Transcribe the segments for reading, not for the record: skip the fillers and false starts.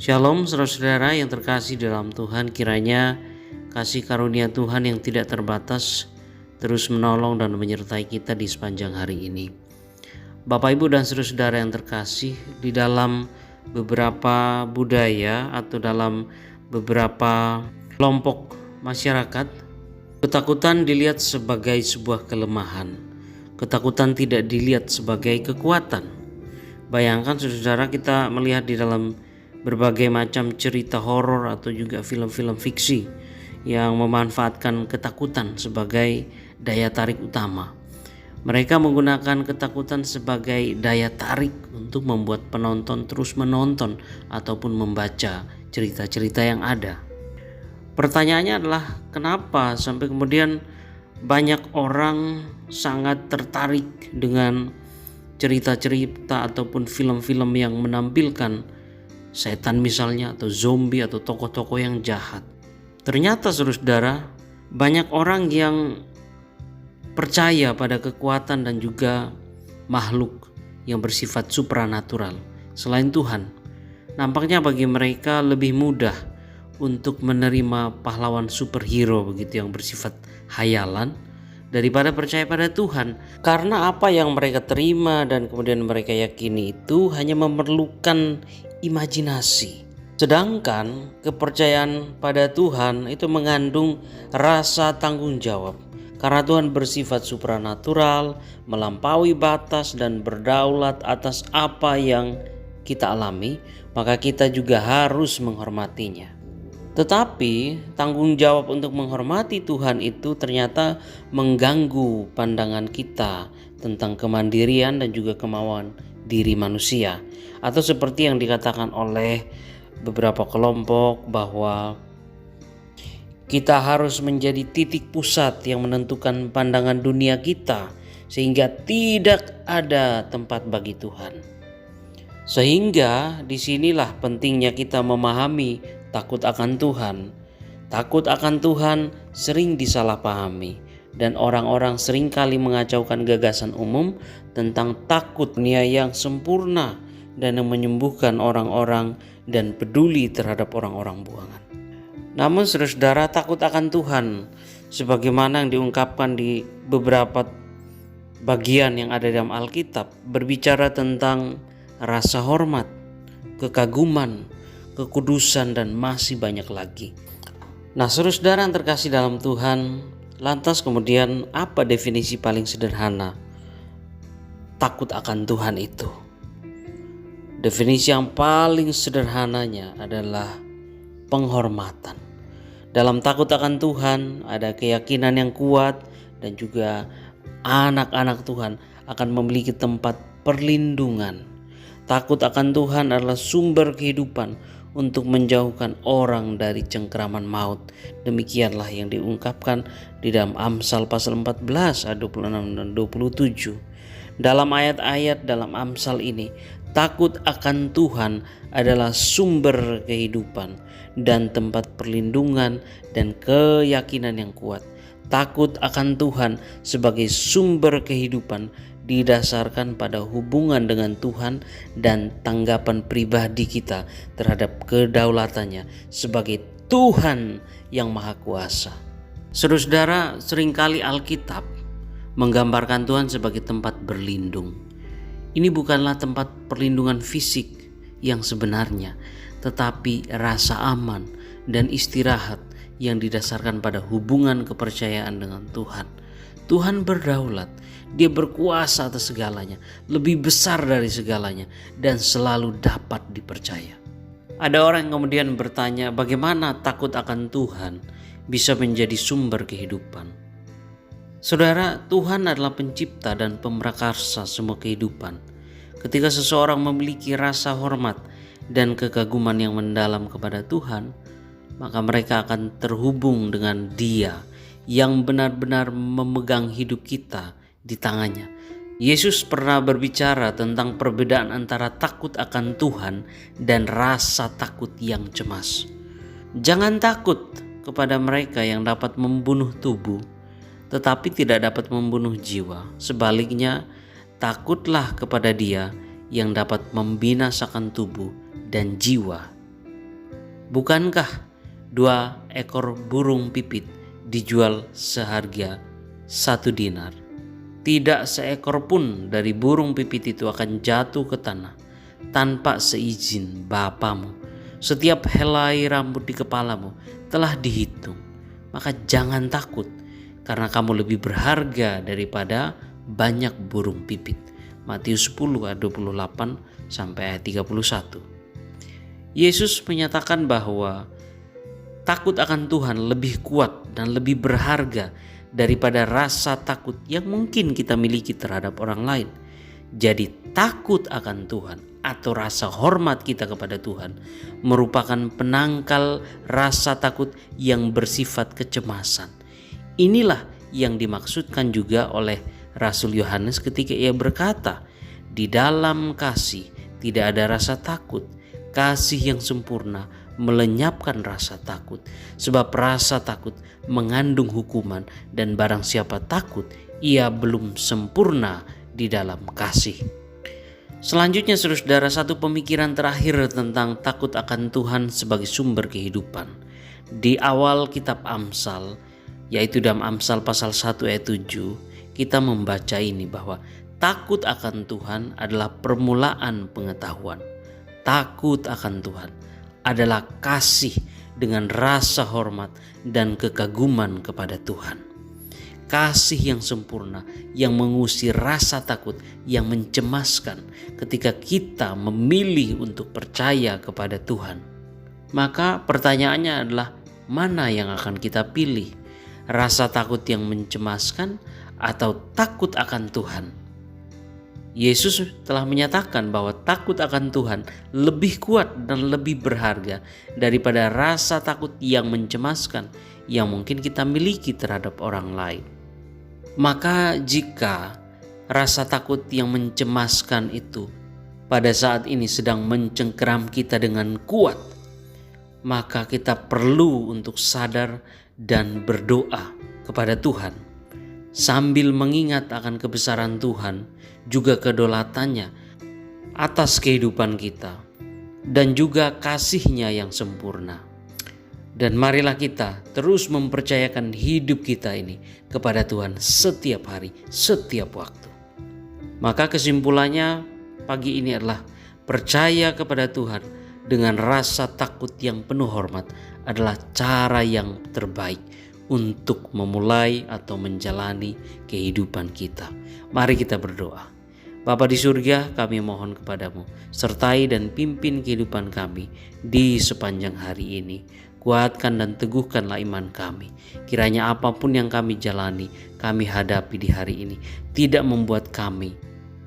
Shalom saudara-saudara yang terkasih dalam Tuhan, kiranya kasih karunia Tuhan yang tidak terbatas terus menolong dan menyertai kita di sepanjang hari ini. Bapak Ibu dan saudara-saudara yang terkasih, di dalam beberapa budaya atau dalam beberapa kelompok masyarakat, ketakutan dilihat sebagai sebuah kelemahan. Ketakutan tidak dilihat sebagai kekuatan. Bayangkan saudara, kita melihat di dalam berbagai macam cerita horor atau juga film-film fiksi yang memanfaatkan ketakutan sebagai daya tarik utama. Mereka menggunakan ketakutan sebagai daya tarik untuk membuat penonton terus menonton ataupun membaca cerita-cerita yang ada. Pertanyaannya adalah, kenapa sampai kemudian banyak orang sangat tertarik dengan cerita-cerita ataupun film-film yang menampilkan setan misalnya, atau zombie, atau tokoh-tokoh yang jahat. Ternyata saudara, banyak orang yang percaya pada kekuatan dan juga makhluk yang bersifat supranatural selain Tuhan. Nampaknya bagi mereka lebih mudah untuk menerima pahlawan superhero begitu yang bersifat hayalan daripada percaya pada Tuhan, karena apa yang mereka terima dan kemudian mereka yakini itu hanya memerlukan imajinasi. Sedangkan kepercayaan pada Tuhan itu mengandung rasa tanggung jawab, karena Tuhan bersifat supranatural, melampaui batas dan berdaulat atas apa yang kita alami, maka kita juga harus menghormatinya. Tetapi tanggung jawab untuk menghormati Tuhan itu ternyata mengganggu pandangan kita tentang kemandirian dan juga kemauan diri manusia. Atau seperti yang dikatakan oleh beberapa kelompok bahwa kita harus menjadi titik pusat yang menentukan pandangan dunia kita, sehingga tidak ada tempat bagi Tuhan. Sehingga disinilah pentingnya kita memahami takut akan Tuhan. Takut akan Tuhan sering disalahpahami, dan orang-orang seringkali mengacaukan gagasan umum tentang takut dunia yang sempurna dan yang menyembuhkan orang-orang dan peduli terhadap orang-orang buangan. Namun saudara, takut akan Tuhan sebagaimana yang diungkapkan di beberapa bagian yang ada dalam Alkitab berbicara tentang rasa hormat, kekaguman, kekudusan, dan masih banyak lagi. Nah, saudara yang terkasih dalam Tuhan, lantas kemudian apa definisi paling sederhana takut akan Tuhan itu? Definisi yang paling sederhananya adalah penghormatan. Dalam takut akan Tuhan ada keyakinan yang kuat, dan juga anak-anak Tuhan akan memiliki tempat perlindungan. Takut akan Tuhan adalah sumber kehidupan untuk menjauhkan orang dari cengkeraman maut. Demikianlah yang diungkapkan di dalam Amsal pasal 14 ayat 26 dan 27. Dalam ayat-ayat dalam Amsal ini, takut akan Tuhan adalah sumber kehidupan dan tempat perlindungan dan keyakinan yang kuat. Takut akan Tuhan sebagai sumber kehidupan didasarkan pada hubungan dengan Tuhan dan tanggapan pribadi kita terhadap kedaulatannya sebagai Tuhan yang Maha Kuasa. Saudara, seringkali Alkitab menggambarkan Tuhan sebagai tempat berlindung. Ini bukanlah tempat perlindungan fisik yang sebenarnya, tetapi rasa aman dan istirahat yang didasarkan pada hubungan kepercayaan dengan Tuhan. Tuhan berdaulat, Dia berkuasa atas segalanya, lebih besar dari segalanya, dan selalu dapat dipercaya. Ada orang yang kemudian bertanya, bagaimana takut akan Tuhan bisa menjadi sumber kehidupan? Saudara, Tuhan adalah pencipta dan pemrakarsa semua kehidupan. Ketika seseorang memiliki rasa hormat dan kekaguman yang mendalam kepada Tuhan, maka mereka akan terhubung dengan Dia yang benar-benar memegang hidup kita di tangannya. Yesus pernah berbicara tentang perbedaan antara takut akan Tuhan dan rasa takut yang cemas. Jangan takut kepada mereka yang dapat membunuh tubuh, tetapi tidak dapat membunuh jiwa. Sebaliknya, takutlah kepada Dia yang dapat membinasakan tubuh dan jiwa Bukankah 2 ekor burung pipit dijual seharga 1 dinar? Tidak seekor pun dari burung pipit itu akan jatuh ke tanah tanpa seizin Bapamu. Setiap helai rambut di kepalamu telah dihitung. Maka jangan takut, karena kamu lebih berharga daripada banyak burung pipit. Matius 10 ayat 28 sampai ayat 31. Yesus menyatakan bahwa takut akan Tuhan lebih kuat dan lebih berharga daripada rasa takut yang mungkin kita miliki terhadap orang lain. Jadi takut akan Tuhan atau rasa hormat kita kepada Tuhan merupakan penangkal rasa takut yang bersifat kecemasan. Inilah yang dimaksudkan juga oleh Rasul Yohanes ketika ia berkata, "Di dalam kasih tidak ada rasa takut. Kasih yang sempurna melenyapkan rasa takut, sebab rasa takut mengandung hukuman, dan barang siapa takut, ia belum sempurna di dalam kasih." Selanjutnya saudara, satu pemikiran terakhir tentang takut akan Tuhan sebagai sumber kehidupan. Di awal kitab Amsal, yaitu dalam Amsal pasal 1 ayat 7, kita membaca ini bahwa takut akan Tuhan adalah permulaan pengetahuan. Takut akan Tuhan adalah kasih dengan rasa hormat dan kekaguman kepada Tuhan. Kasih yang sempurna yang mengusir rasa takut yang mencemaskan ketika kita memilih untuk percaya kepada Tuhan. Maka pertanyaannya adalah, mana yang akan kita pilih? Rasa takut yang mencemaskan atau takut akan Tuhan? Yesus telah menyatakan bahwa takut akan Tuhan lebih kuat dan lebih berharga daripada rasa takut yang mencemaskan yang mungkin kita miliki terhadap orang lain. Maka jika rasa takut yang mencemaskan itu pada saat ini sedang mencengkeram kita dengan kuat, maka kita perlu untuk sadar dan berdoa kepada Tuhan sambil mengingat akan kebesaran Tuhan, juga kedaulatannya atas kehidupan kita, dan juga kasih-Nya yang sempurna. Dan marilah kita terus mempercayakan hidup kita ini kepada Tuhan setiap hari, setiap waktu. Maka kesimpulannya pagi ini adalah percaya kepada Tuhan dengan rasa takut yang penuh hormat adalah cara yang terbaik untuk memulai atau menjalani kehidupan kita. Mari kita berdoa. Bapa di surga, kami mohon kepadamu, sertai dan pimpin kehidupan kami di sepanjang hari ini. Kuatkan dan teguhkanlah iman kami. Kiranya apapun yang kami jalani, kami hadapi di hari ini, tidak membuat kami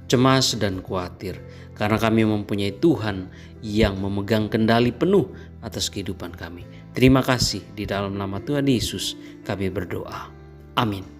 cemas dan khawatir, karena kami mempunyai Tuhan yang memegang kendali penuh atas kehidupan kami. Terima kasih, di dalam nama Tuhan Yesus kami berdoa. Amin.